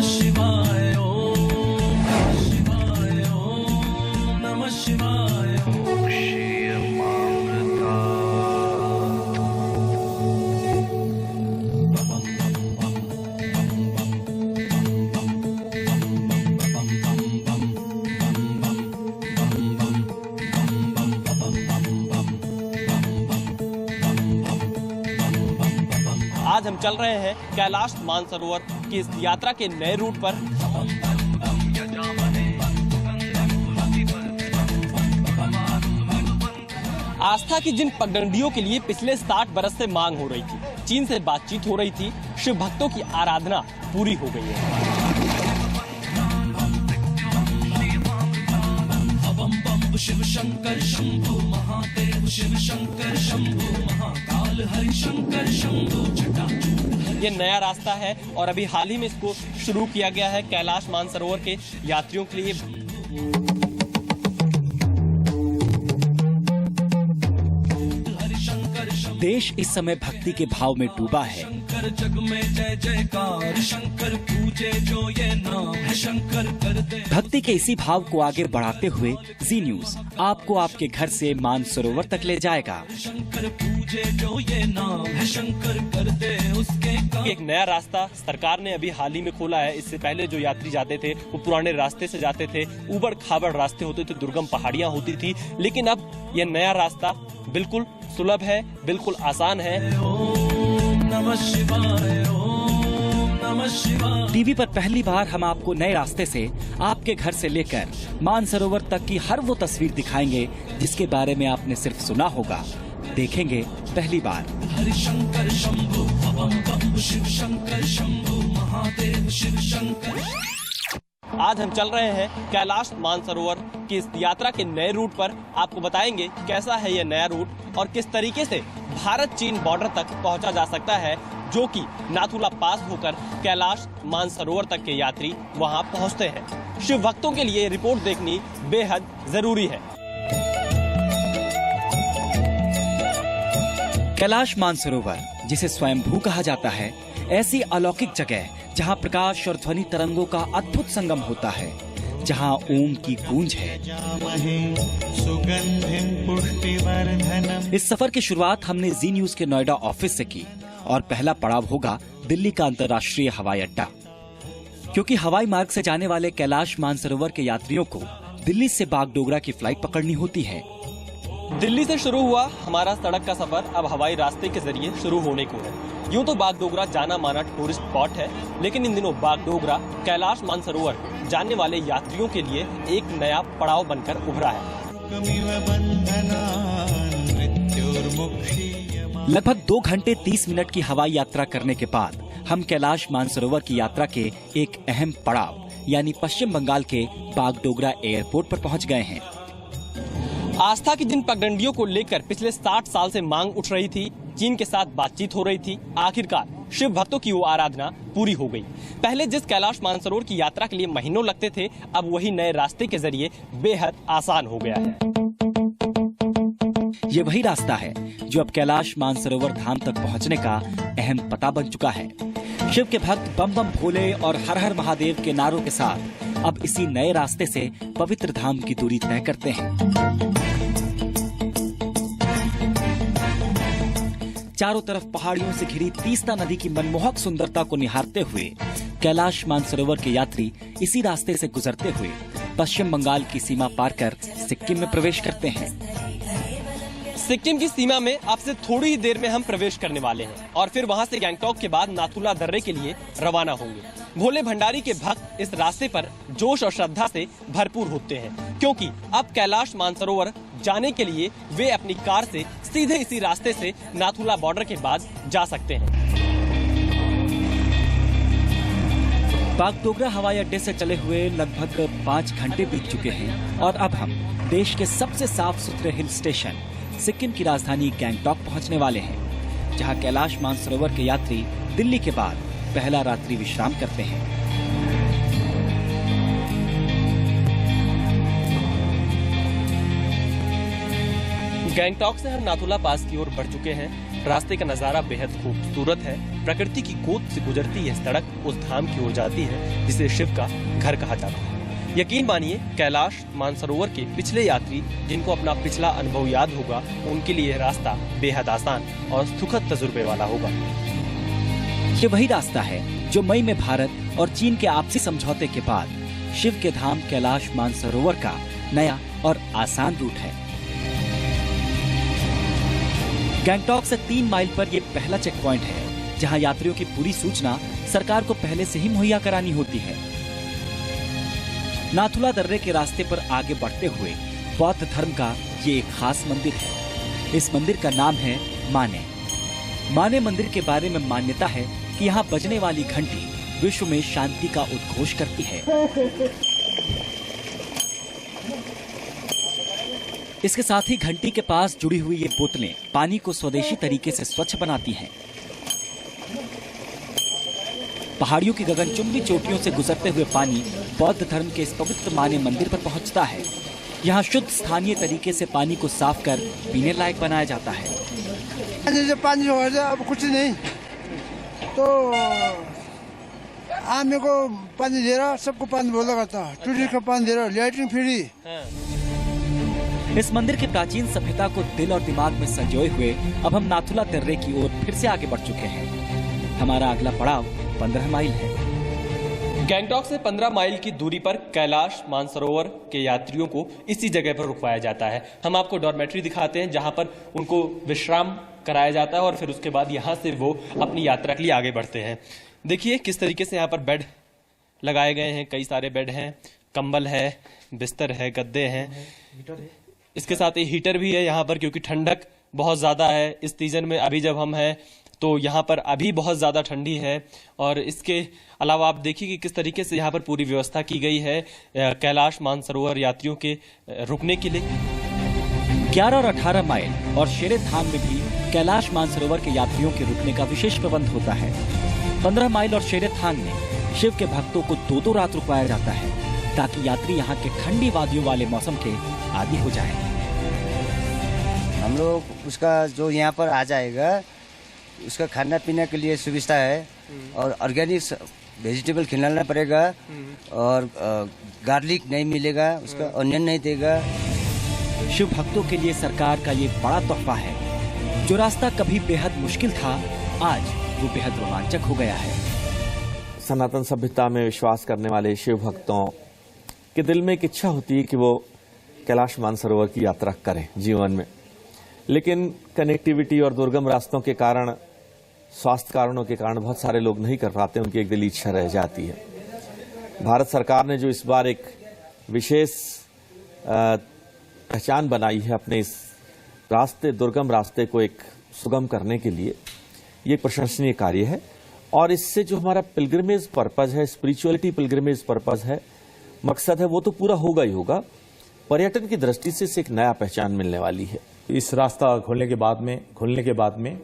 शिवाय ओम शिवाय ओम नमः शिवाय आज हम चल रहे हैं कैलाश मानसरोवर की इस यात्रा के नए रूट पर। आस्था की जिन पगडंडियों के लिए पिछले 60 बरस से मांग हो रही थी, चीन से बातचीत हो रही थी, शिव भक्तों की आराधना पूरी हो गई है। शिव शंकर शंभु महादेव शिव शंकर शंभु महाकाल हरि शंकर शंभु जटाजूट। ये नया रास्ता है और अभी हाल ही में इसको शुरू किया गया है कैलाश मानसरोवर के यात्रियों के लिए। देश इस समय भक्ति के भाव में डूबा है। शंकर जग में जय जयकार, शंकर पूजे जो ये नाम है, शंकर कर दे। भक्ति के इसी भाव को आगे बढ़ाते हुए जी न्यूज आपको आपके घर से मानसरोवर तक ले जाएगा। शंकर पूजे जो ये नाम है, शंकर कर दे उसके काम। एक नया रास्ता सरकार ने अभी हाल ही में खोला है। इससे पहले जो यात्री जाते थे वो पुराने रास्ते से जाते थे, उबड़ खाबड़ रास्ते होते थे, दुर्गम पहाड़ियां होती थी। लेकिन अब यह नया रास्ता बिल्कुल सुलभ है, बिल्कुल आसान है। ओम नमः शिवाय ओम नमः शिवाय। टीवी पर पहली बार हम आपको नए रास्ते से आपके घर से लेकर मानसरोवर तक की हर वो तस्वीर दिखाएंगे जिसके बारे में आपने सिर्फ सुना होगा, देखेंगे पहली बार। हरि शंकर शंभु बम बम शिव शंकर शंभु महादेव शिव शंकर। आज हम चल रहे हैं कैलाश मानसरोवर की इस यात्रा के नए रूट पर। आपको बताएंगे कैसा है यह नया रूट और किस तरीके से भारत चीन बॉर्डर तक पहुंचा जा सकता है, जो कि नाथुला पास होकर कैलाश मानसरोवर तक के यात्री वहां पहुंचते हैं। शिव भक्तों के लिए रिपोर्ट देखनी बेहद जरूरी है। कैलाश मानसरोवर, जिसे स्वयंभू कहा जाता है, ऐसी अलौकिक जगह जहां प्रकाश और ध्वनि तरंगों का अद्भुत संगम होता है, जहां ओम की गूंज है। इस सफर की शुरुआत हमने जी न्यूज के नोएडा ऑफिस से की और पहला पड़ाव होगा दिल्ली का अंतर्राष्ट्रीय हवाई अड्डा, क्योंकि हवाई मार्ग से जाने वाले कैलाश मानसरोवर के यात्रियों को दिल्ली से बागडोगरा की फ्लाइट पकड़नी होती है। दिल्ली से शुरू हुआ हमारा सड़क का सफर अब हवाई रास्ते के जरिए शुरू होने को है। यूं तो बागडोगरा जाना माना टूरिस्ट स्पॉट है, लेकिन इन दिनों बागडोगरा कैलाश मानसरोवर जाने वाले यात्रियों के लिए एक नया पड़ाव बनकर उभरा है। लगभग 2 घंटे 30 मिनट की हवाई यात्रा करने के बाद हम कैलाश मानसरोवर की यात्रा के एक अहम पड़ाव यानी पश्चिम बंगाल के बागडोगरा एयरपोर्ट पर पहुंच गए हैं। आस्था की जिन पगडंडियों को लेकर पिछले 60 साल से मांग उठ रही थी, चीन के साथ बातचीत हो रही थी, आखिरकार शिव भक्तों की वो आराधना पूरी हो गई। पहले जिस कैलाश मानसरोवर की यात्रा के लिए महीनों लगते थे, अब वही नए रास्ते के जरिए बेहद आसान हो गया है। ये वही रास्ता है जो अब कैलाश मानसरोवर धाम तक पहुंचने का अहम पता बन चुका है। शिव के भक्त बम बम भोले और हर हर महादेव के नारों के साथ अब इसी नए रास्ते से पवित्र धाम की दूरी तय करते हैं। चारों तरफ पहाड़ियों से घिरी तीस्ता नदी की मनमोहक सुंदरता को निहारते हुए कैलाश मानसरोवर के यात्री इसी रास्ते से गुजरते हुए पश्चिम बंगाल की सीमा पार कर सिक्किम में प्रवेश करते हैं। सिक्किम की सीमा में अब से थोड़ी ही देर में हम प्रवेश करने वाले हैं और फिर वहां से गैंगटॉक के बाद नाथुला दर्रे के लिए रवाना होंगे। भोले भंडारी के भक्त इस रास्ते पर जोश और श्रद्धा से भरपूर होते हैं, क्योंकि अब कैलाश मानसरोवर जाने के लिए वे अपनी कार से सीधे इसी रास्ते से नाथुला बॉर्डर के बाद जा सकते हैं। बागडोगरा हवाई अड्डे से चले हुए लगभग 5 घंटे बीत चुके हैं और अब हम देश के सबसे साफ सुथरे हिल स्टेशन सिक्किम की राजधानी गैंगटॉक पहुंचने वाले हैं, जहां कैलाश मानसरोवर के यात्री दिल्ली के बाद पहला रात्रि विश्राम करते हैं। गैंगटॉक से हम नाथुला पास की ओर बढ़ चुके हैं। रास्ते का नजारा बेहद खूबसूरत है। प्रकृति की गोद से गुजरती यह सड़क उस धाम की ओर जाती है जिसे शिव का घर कहा जाता है। यकीन मानिए, कैलाश मानसरोवर के पिछले यात्री जिनको अपना पिछला अनुभव याद होगा, उनके लिए रास्ता बेहद आसान और सुखद तजुर्बे वाला होगा। ये वही रास्ता है जो मई में भारत और चीन के आपसी समझौते के बाद शिव के धाम कैलाश मानसरोवर का नया और आसान रूट है। गैंगटॉक से 3 माइल पर यह पहला चेक पॉइंट है जहां यात्रियों की पूरी सूचना सरकार को पहले से ही मुहैया करानी होती है। नाथुला दर्रे के रास्ते पर आगे बढ़ते हुए बौद्ध धर्म का ये एक खास मंदिर है। इस मंदिर का नाम है माने। माने मंदिर के बारे में मान्यता है कि यहाँ बजने वाली घंटी विश्व में शांति का उद्घोष करती है। इसके साथ ही घंटी के पास जुड़ी हुई ये बोतलें पानी को स्वदेशी तरीके से स्वच्छ बनाती हैं। पहाड़ियों की गगनचुंबी चोटियों से गुजरते हुए पानी बौद्ध धर्म के इस पवित्र माने मंदिर पर पहुंचता है। यहाँ शुद्ध स्थानीय तरीके से पानी को साफ कर पीने लायक बनाया जाता है। जैसे पानी हो जाए अब कुछ नहीं तो आदमी को पानी दे रहा, सबको पानी बोला करता, टूटी का पानी दे रहा, लैट्रिन फ्री। इस मंदिर की प्राचीन सभ्यता को दिल और दिमाग में संजोए हुए अब हम नाथुला दर्रे की ओर फिर से आगे बढ़ चुके हैं। हमारा अगला पड़ाव 15 माइल है। गैंगटॉक से 15 माइल की दूरी पर कैलाश मानसरोवर के यात्रियों को इसी जगह पर रुकवाया जाता है। हम आपको डॉर्मेट्री दिखाते हैं जहां पर उनको विश्राम कराया जाता है और फिर उसके बाद यहां से वो अपनी यात्रा के लिए आगे बढ़ते हैं। देखिए किस तरीके से यहाँ पर बेड लगाए गए हैं। कई सारे बेड हैं, कंबल है, बिस्तर है, गद्दे हैं। इसके साथ ही हीटर भी है यहाँ पर, क्योंकि ठंडक बहुत ज्यादा है इस सीजन में। अभी जब हम हैं तो यहाँ पर अभी बहुत ज्यादा ठंडी है। और इसके अलावा आप देखिए कि किस तरीके से यहाँ पर पूरी व्यवस्था की गई है कैलाश मानसरोवर यात्रियों के रुकने के लिए। 11 और 18 माइल और शेरे धाम में भी कैलाश मानसरोवर के यात्रियों के रुकने का विशेष प्रबंध होता है। 15 माइल और शेरे थांग में शिव के भक्तों को 2-2 रात रुकवाया जाता है ताकि यात्री यहाँ के ठंडी वादियों वाले मौसम के आदी हो जाए। हम लोग उसका जो यहाँ पर आ जाएगा उसका खाना पीने के लिए सुविधा है और ऑर्गेनिक वेजिटेबल खिलाना पड़ेगा और गार्लिक नहीं मिलेगा, उसका ऑनियन नहीं देगा। शिव भक्तों के लिए सरकार का ये बड़ा तोहफा है। जो रास्ता कभी बेहद मुश्किल था, आज वो बेहद रोमांचक हो गया है। सनातन सभ्यता में विश्वास करने वाले शिव भक्तों के दिल में एक इच्छा होती है कि वो कैलाश मानसरोवर की यात्रा करें जीवन में, लेकिन कनेक्टिविटी और दुर्गम रास्तों के कारण, स्वास्थ्य कारणों के कारण बहुत सारे लोग नहीं कर पाते। उनकी एक दिली इच्छा रह जाती है। भारत सरकार ने जो इस बार एक विशेष पहचान बनाई है अपने इस रास्ते, दुर्गम रास्ते को एक सुगम करने के लिए, ये एक प्रशंसनीय कार्य है। और इससे जो हमारा पिलग्रिमेज पर्पज है, स्पिरिचुअलिटी पिलग्रिमेज पर्पज है, मकसद है, वो तो पूरा होगा ही होगा। पर्यटन की दृष्टि से इसे एक नया पहचान मिलने वाली है। इस रास्ता खुलने के बाद में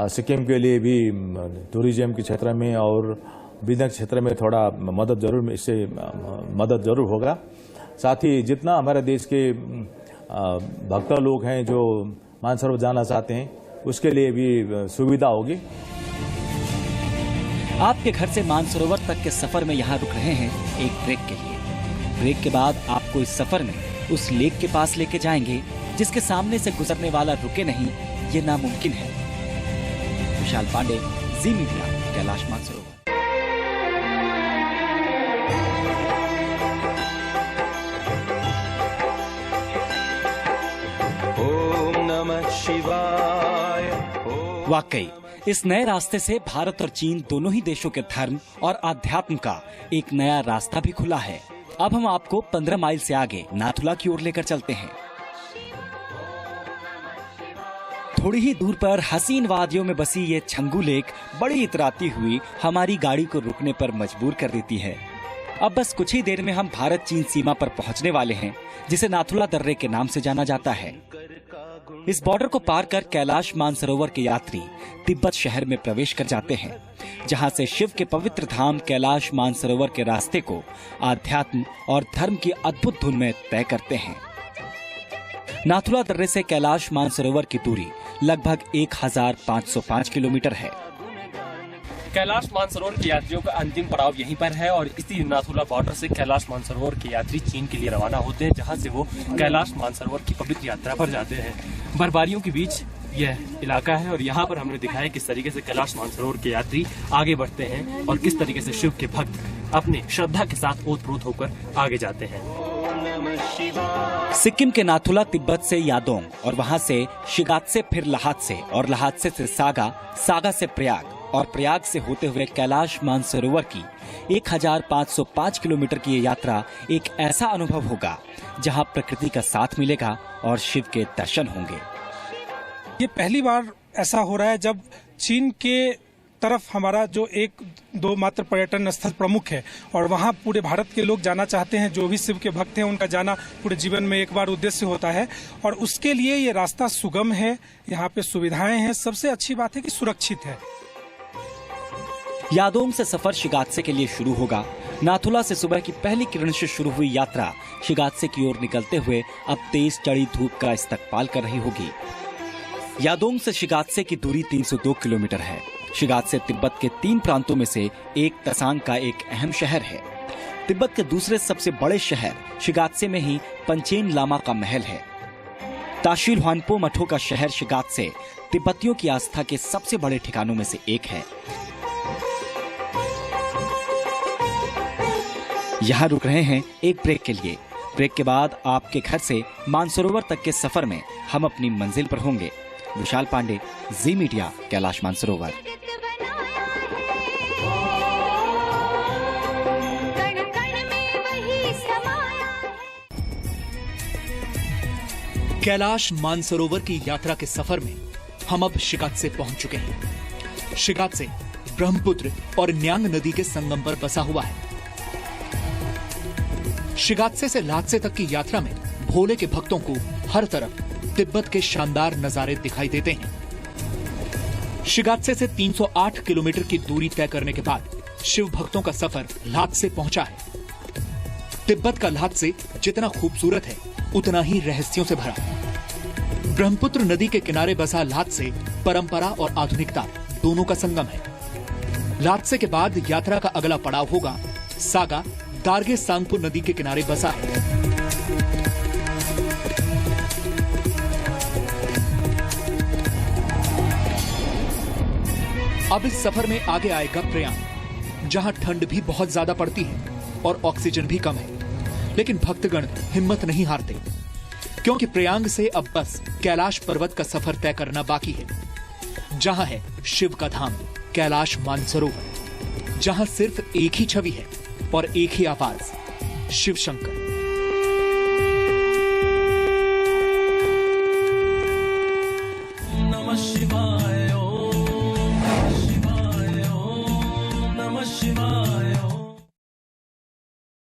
सिक्किम के लिए भी टूरिज्म के क्षेत्र में और बिजनेस क्षेत्र में थोड़ा इससे मदद जरूर होगा। साथ ही जितना हमारे देश के भक्त लोग हैं जो मानसरोवर जाना चाहते हैं, उसके लिए भी सुविधा होगी। आपके घर से मानसरोवर तक के सफर में यहाँ रुक रहे हैं एक ब्रेक के लिए। ब्रेक के बाद आपको इस सफर में उस लेक के पास लेके जाएंगे जिसके सामने से गुजरने वाला रुके नहीं, ये नामुमकिन है। विशाल पांडे, जी मीडिया, कैलाश मानसरोवर। ओम नमः शिवाय। वाकई इस नए रास्ते से भारत और चीन दोनों ही देशों के धर्म और आध्यात्म का एक नया रास्ता भी खुला है। अब हम आपको 15 माइल से आगे नाथुला की ओर लेकर चलते हैं। थोड़ी ही दूर पर हसीन वादियों में बसी ये छंगू लेक बड़ी इतराती हुई हमारी गाड़ी को रुकने पर मजबूर कर देती है। अब बस कुछ ही देर में हम भारत चीन सीमा पर पहुंचने वाले हैं, जिसे नाथुला दर्रे के नाम से जाना जाता है। इस बॉर्डर को पार कर कैलाश मानसरोवर के यात्री तिब्बत शहर में प्रवेश कर जाते हैं, जहां से शिव के पवित्र धाम कैलाश मानसरोवर के रास्ते को आध्यात्म और धर्म की अद्भुत धुन में तय करते हैं। नाथुला दर्रे से कैलाश मानसरोवर की दूरी लगभग 1505 किलोमीटर है। कैलाश मानसरोवर के यात्रियों का अंतिम पड़ाव यहीं पर है और इसी नाथुला बॉर्डर से कैलाश मानसरोवर के यात्री चीन के लिए रवाना होते हैं, जहां से वो कैलाश मानसरोवर की पवित्र यात्रा पर जाते हैं। बर्फबारियों के बीच यह इलाका है और यहाँ पर हमने दिखाया किस तरीके से कैलाश मानसरोवर के यात्री आगे बढ़ते हैं और किस तरीके से शिव के भक्त अपने श्रद्धा के साथ ओतप्रोत होकर आगे जाते हैं। सिक्किम के नाथुला तिब्बत से यादोंग और वहां से शिगात्से, फिर लहात्से और लहात्से से सागा, सागा से प्रयाग और प्रयाग से होते हुए कैलाश मानसरोवर की 1505 किलोमीटर की ये यात्रा एक ऐसा अनुभव होगा जहां प्रकृति का साथ मिलेगा और शिव के दर्शन होंगे। ये पहली बार ऐसा हो रहा है जब चीन के तरफ हमारा जो एक दो मात्र पर्यटन स्थल प्रमुख है और वहाँ पूरे भारत के लोग जाना चाहते हैं, जो भी शिव के भक्त हैं उनका जाना पूरे जीवन में एक बार उद्देश्य होता है और उसके लिए ये रास्ता सुगम है, यहाँ पे सुविधाएं हैं, सबसे अच्छी बात है कि सुरक्षित है। यादोंग से सफर शिगात्से के लिए शुरू होगा। नाथुला से सुबह की पहली किरण से शुरू हुई यात्रा शिगात्से की ओर निकलते हुए अब तेज चढ़ी धूप का इस्तकबाल कर रही होगी। यादोंग से शिगात्से की दूरी 302 किलोमीटर है। शिगात्से तिब्बत के 3 प्रांतों में से एक तसांग का एक अहम शहर है। तिब्बत के दूसरे सबसे बड़े शहर शिगात्से में ही पंचेन लामा का महल है। ताशील ह्वानपो मठों का शहर शिगात्से तिब्बतियों की आस्था के सबसे बड़े ठिकानों में से एक है। यहाँ रुक रहे हैं एक ब्रेक के लिए। ब्रेक के बाद आपके घर से मानसरोवर तक के सफर में हम अपनी मंजिल पर होंगे। विशाल पांडे, जी मीडिया, कैलाश मानसरोवर। कैलाश मानसरोवर की यात्रा के सफर में हम अब शिगात्से पहुंच चुके हैं। शिगात्से ब्रह्मपुत्र और न्यांग नदी के संगम पर बसा हुआ है। शिगात्से से लात्से तक की यात्रा में भोले के भक्तों को हर तरफ तिब्बत के शानदार नजारे दिखाई देते हैं। शिगात्से से 308 किलोमीटर की दूरी तय करने के बाद शिव भक्तों का सफर लात्से पहुंचा है। तिब्बत का लात्से जितना खूबसूरत है उतना ही रहस्यों से भरा। ब्रह्मपुत्र नदी के किनारे बसा लात्से परंपरा और आधुनिकता दोनों का संगम है। लात्से के बाद यात्रा का अगला पड़ाव होगा सागा। दार्गे सांगपो नदी के किनारे बसा है। अब इस सफर में आगे आएगा प्रयाग, जहां ठंड भी बहुत ज्यादा पड़ती है और ऑक्सीजन भी कम है। लेकिन भक्तगण हिम्मत नहीं हारते, क्योंकि प्रयाग से अब बस कैलाश पर्वत का सफर तय करना बाकी है, जहां है शिव का धाम कैलाश मानसरोवर, जहां सिर्फ एक ही छवि है और एक ही आवाज, शिव शंकर।